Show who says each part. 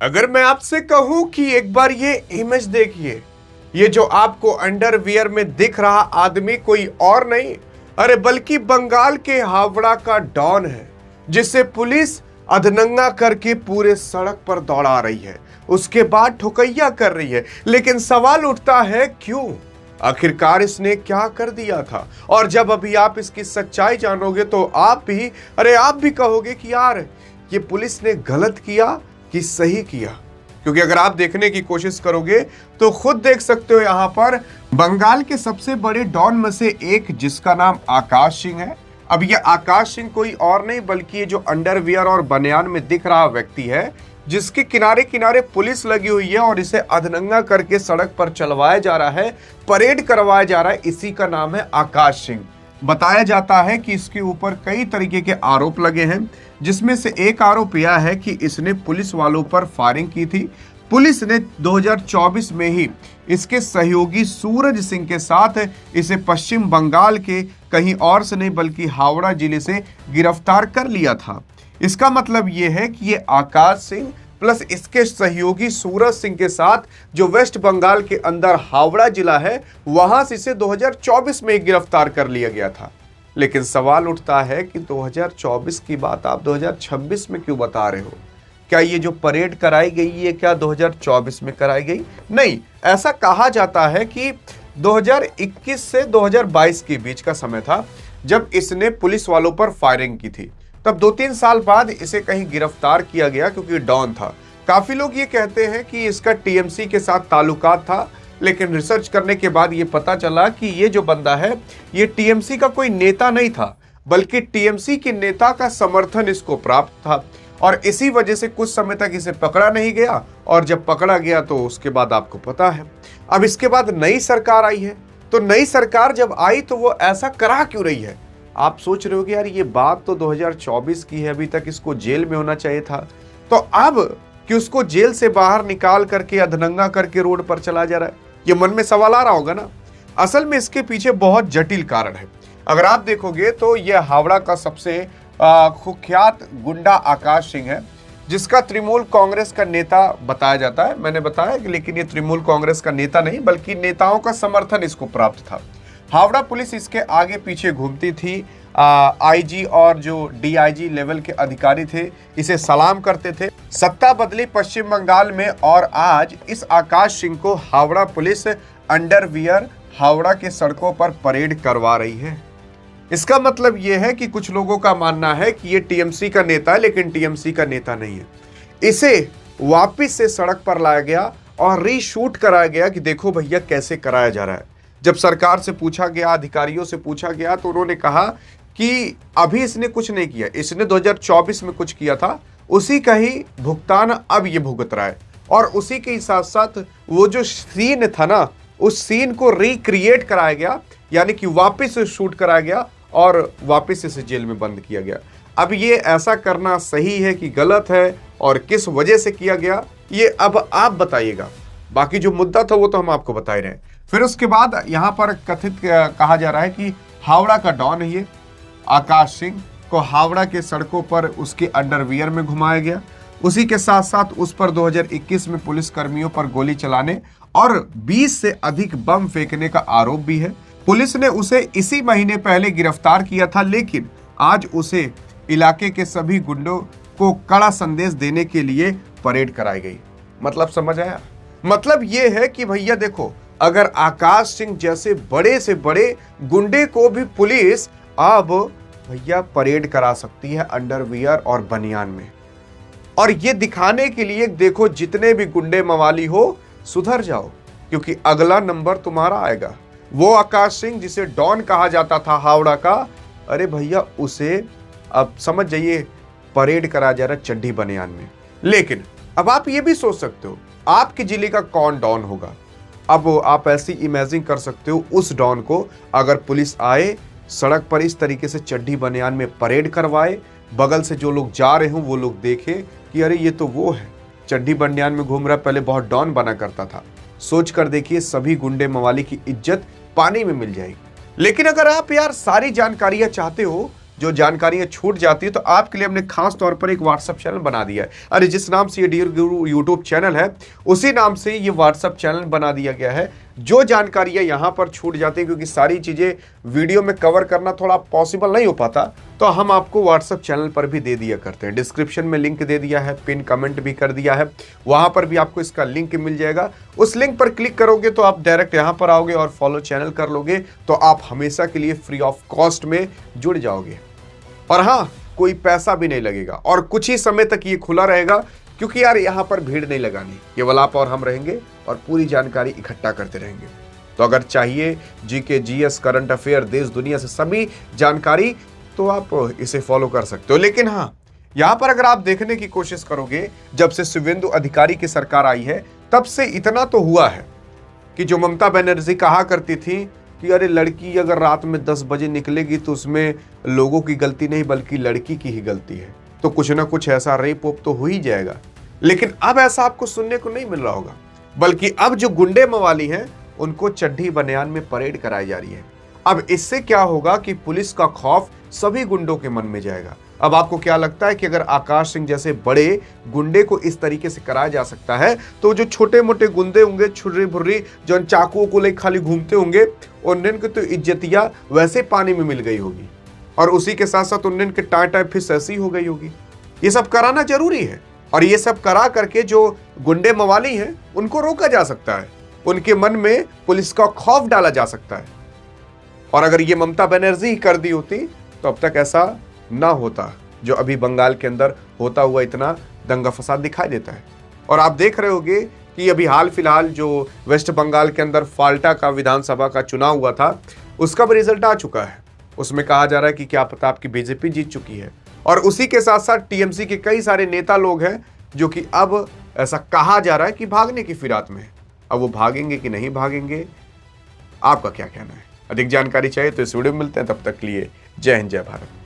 Speaker 1: अगर मैं आपसे कहूं कि एक बार ये इमेज देखिए, ये जो आपको अंडरवियर में दिख रहा आदमी कोई और नहीं, अरे बल्कि बंगाल के हावड़ा का डॉन है, जिसे पुलिस अधनंगा करके पूरे सड़क पर दौड़ा रही है, उसके बाद ठुकैया कर रही है। लेकिन सवाल उठता है क्यों? आखिरकार इसने क्या कर दिया था? और जब अभी आप इसकी सच्चाई जानोगे तो आप भी कहोगे कि यार ये पुलिस ने गलत किया कि सही किया। क्योंकि अगर आप देखने की कोशिश करोगे तो खुद देख सकते हो, यहां पर बंगाल के सबसे बड़े डॉन में से एक, जिसका नाम आकाश सिंह है। अब ये आकाश सिंह कोई और नहीं बल्कि ये जो अंडरवियर और बनियान में दिख रहा व्यक्ति है, जिसके किनारे किनारे पुलिस लगी हुई है और इसे अधनंगा करके सड़क पर चलवाया जा रहा है, परेड करवाया जा रहा है, इसी का नाम है आकाश सिंह। बताया जाता है कि इसके ऊपर कई तरीके के आरोप लगे हैं, जिसमें से एक आरोप यह है कि इसने पुलिस वालों पर फायरिंग की थी। पुलिस ने 2024 में ही इसके सहयोगी सूरज सिंह के साथ इसे पश्चिम बंगाल के कहीं और से नहीं बल्कि हावड़ा जिले से गिरफ्तार कर लिया था। इसका मतलब यह है कि ये आकाश सिंह प्लस इसके सहयोगी सूरज सिंह के साथ जो वेस्ट बंगाल के अंदर हावड़ा जिला है, वहां से इसे 2024 में गिरफ्तार कर लिया गया था। लेकिन सवाल उठता है कि 2024 की बात आप 2026 में क्यों बता रहे हो? क्या ये जो परेड कराई गई ये क्या 2024 में कराई गई? नहीं, ऐसा कहा जाता है कि 2021 से 2022 के बीच का समय था जब इसने पुलिस वालों पर फायरिंग की थी। तब 2-3 साल बाद इसे कहीं गिरफ्तार किया गया क्योंकि डॉन था। काफी लोग ये कहते हैं कि इसका टीएमसी के साथ ताल्लुकात था, लेकिन रिसर्च करने के बाद ये पता चला कि ये जो बंदा है ये टीएमसी का कोई नेता नहीं था, बल्कि टीएमसी के नेता का समर्थन इसको प्राप्त था। और इसी वजह से कुछ समय तक इसे पकड़ा नहीं गया, और जब पकड़ा गया तो उसके बाद आपको पता है अब इसके बाद नई सरकार आई है। तो नई सरकार जब आई तो वो ऐसा करा क्यों रही है? आप सोच रहे हो कि यार ये बात तो 2024 की है, अभी तक इसको जेल में होना चाहिए था, तो अब कि उसको जेल से बाहर निकाल करके अधनंगा करके रोड पर चला जा रहा है? ये मन में सवाल आ रहा होगा ना। असल में इसके पीछे बहुत जटिल कारण है। अगर आप देखोगे तो यह हावड़ा का सबसे कुख्यात गुंडा आकाश सिंह है, जिसका तृणमूल कांग्रेस का नेता बताया जाता है। मैंने बताया कि लेकिन ये तृणमूल कांग्रेस का नेता नहीं बल्कि नेताओं का समर्थन इसको प्राप्त था। हावड़ा पुलिस इसके आगे पीछे घूमती थी। आईजी और जो डीआईजी लेवल के अधिकारी थे इसे सलाम करते थे। सत्ता बदली पश्चिम बंगाल में और आज इस आकाश सिंह को हावड़ा पुलिस अंडरवियर हावड़ा के सड़कों पर परेड करवा रही है। इसका मतलब यह है कि कुछ लोगों का मानना है कि ये टीएमसी का नेता है, लेकिन टीएमसी का नेता नहीं है। इसे वापस से सड़क पर लाया गया और रीशूट कराया गया कि देखो भैया कैसे कराया जा रहा है। जब सरकार से पूछा गया, अधिकारियों से पूछा गया, तो उन्होंने कहा कि अभी इसने कुछ नहीं किया, इसने 2024 में कुछ किया था, उसी का ही भुगतान अब ये भुगत रहा है। और उसी के साथ साथ वो जो सीन था ना, उस सीन को रिक्रिएट कराया गया, यानी कि वापस शूट कराया गया और वापस इसे जेल में बंद किया गया। अब ये ऐसा करना सही है कि गलत है और किस वजह से किया गया, ये अब आप बताइएगा। बाकी जो मुद्दा था वो तो हम आपको बता ही रहे हैं। फिर उसके बाद यहाँ पर कथित कहा जा रहा है कि हावड़ा का डॉन है ये आकाश सिंह, को हावड़ा के सड़कों पर उसके अंडरवियर में घुमाया गया। उसी के साथ साथ उस पर 2021 में पुलिस कर्मियों पर गोली चलाने और 20 से अधिक बम फेंकने का आरोप भी है। पुलिस ने उसे इसी महीने पहले गिरफ्तार किया था, लेकिन आज उसे इलाके के सभी गुंडों को कड़ा संदेश देने के लिए परेड कराई गई। मतलब समझ आया? मतलब यह है कि भैया देखो, अगर आकाश सिंह जैसे बड़े से बड़े गुंडे को भी पुलिस अब भैया परेड करा सकती है अंडरवियर और बनियान में, और ये दिखाने के लिए देखो जितने भी गुंडे मवाली हो सुधर जाओ, क्योंकि अगला नंबर तुम्हारा आएगा। वो आकाश सिंह जिसे डॉन कहा जाता था हावड़ा का, अरे भैया उसे अब समझ जाइए परेड करा जा रहा चड्डी बनियान में। लेकिन अब आप ये भी सोच सकते हो आपके जिले का कौन डॉन होगा। अब आप ऐसी इमेजिन कर सकते हो उस डॉन को अगर पुलिस आए, सड़क पर इस तरीके से चड्डी बनियान में परेड करवाए, बगल से जो लोग जा रहे हों वो लोग देखें कि अरे ये तो वो है चड्डी बनियान में घूम रहा है, पहले बहुत डॉन बना करता था। सोच कर देखिए, सभी गुंडे मवाली की इज्जत पानी में मिल जाएगी। लेकिन अगर आप यार सारी जानकारियां चाहते हो जो जानकारियां छूट जाती है, तो आपके लिए हमने खास तौर पर एक व्हाट्सएप चैनल बना दिया है। अरे जिस नाम से ये डियर गुरु यूट्यूब चैनल है, उसी नाम से ये व्हाट्सएप चैनल बना दिया गया है। जो जानकारियां यहां पर छूट जाती है, क्योंकि सारी चीजें वीडियो में कवर करना थोड़ा पॉसिबल नहीं हो पाता, तो हम आपको व्हाट्सएप चैनल पर भी दे दिया करते हैं। डिस्क्रिप्शन में लिंक दे दिया है, पिन कमेंट भी कर दिया है, वहां पर भी आपको इसका लिंक मिल जाएगा। उस लिंक पर क्लिक करोगे तो आप डायरेक्ट यहां पर आओगे और फॉलो चैनल कर लोगे, तो आप हमेशा के लिए फ्री ऑफ कॉस्ट में जुड़ जाओगे। और हाँ, कोई पैसा भी नहीं लगेगा और कुछ ही समय तक ये खुला रहेगा, क्योंकि यार यहाँ पर भीड़ नहीं लगानी, केवल आप और हम रहेंगे और पूरी जानकारी इकट्ठा करते रहेंगे। तो अगर चाहिए जीके, जीएस, करंट अफेयर, देश दुनिया से सभी जानकारी, तो आप इसे फॉलो कर सकते हो। लेकिन हाँ, यहाँ पर अगर आप देखने की कोशिश करोगे, जब से शुभेंदु अधिकारी की सरकार आई है, तब से इतना तो हुआ है कि जो ममता बनर्जी कहा करती थी कि अरे लड़की अगर रात में 10 बजे निकलेगी तो उसमें लोगों की गलती नहीं बल्कि लड़की की ही गलती है, तो कुछ ना कुछ ऐसा रेप वोप तो हो ही जाएगा। लेकिन अब ऐसा आपको सुनने को नहीं मिल रहा होगा, बल्कि अब जो गुंडे मवाली हैं उनको चड्ढी बनियान में परेड कराई जा रही है। अब इससे क्या होगा कि पुलिस का खौफ सभी गुंडों के मन में जाएगा। अब आपको क्या लगता है कि अगर आकाश सिंह जैसे बड़े गुंडे को इस तरीके से कराया जा सकता है, तो जो छोटे मोटे गुंडे होंगे, छुर्री भुर्री, जो चाकुओं को लेकर खाली घूमते होंगे, उनकी तो इज्जतिया वैसे पानी में मिल गई होगी, और उसी के साथ साथ उनके टाटा फिश ऐसी हो गई होगी। ये सब कराना जरूरी है, और ये सब करा करके जो गुंडे मवाली हैं उनको रोका जा सकता है, उनके मन में पुलिस का खौफ डाला जा सकता है। और अगर ये ममता बनर्जी ही कर दी होती तो अब तक ऐसा ना होता जो अभी बंगाल के अंदर होता हुआ इतना दंगा फसाद दिखाई देता है। और आप देख रहे होंगे कि अभी हाल फिलहाल जो वेस्ट बंगाल के अंदर फाल्टा का विधानसभा का चुनाव हुआ था, उसका भी रिजल्ट आ चुका है। उसमें कहा जा रहा है कि क्या पता आपकी बीजेपी जीत चुकी है, और उसी के साथ साथ टीएमसी के कई सारे नेता लोग हैं जो कि अब ऐसा कहा जा रहा है कि भागने की फिराक में है। अब वो भागेंगे कि नहीं भागेंगे, आपका क्या कहना है? अधिक जानकारी चाहिए तो इस वीडियो में मिलते हैं, तब तक के लिए जय हिंद, जय भारत।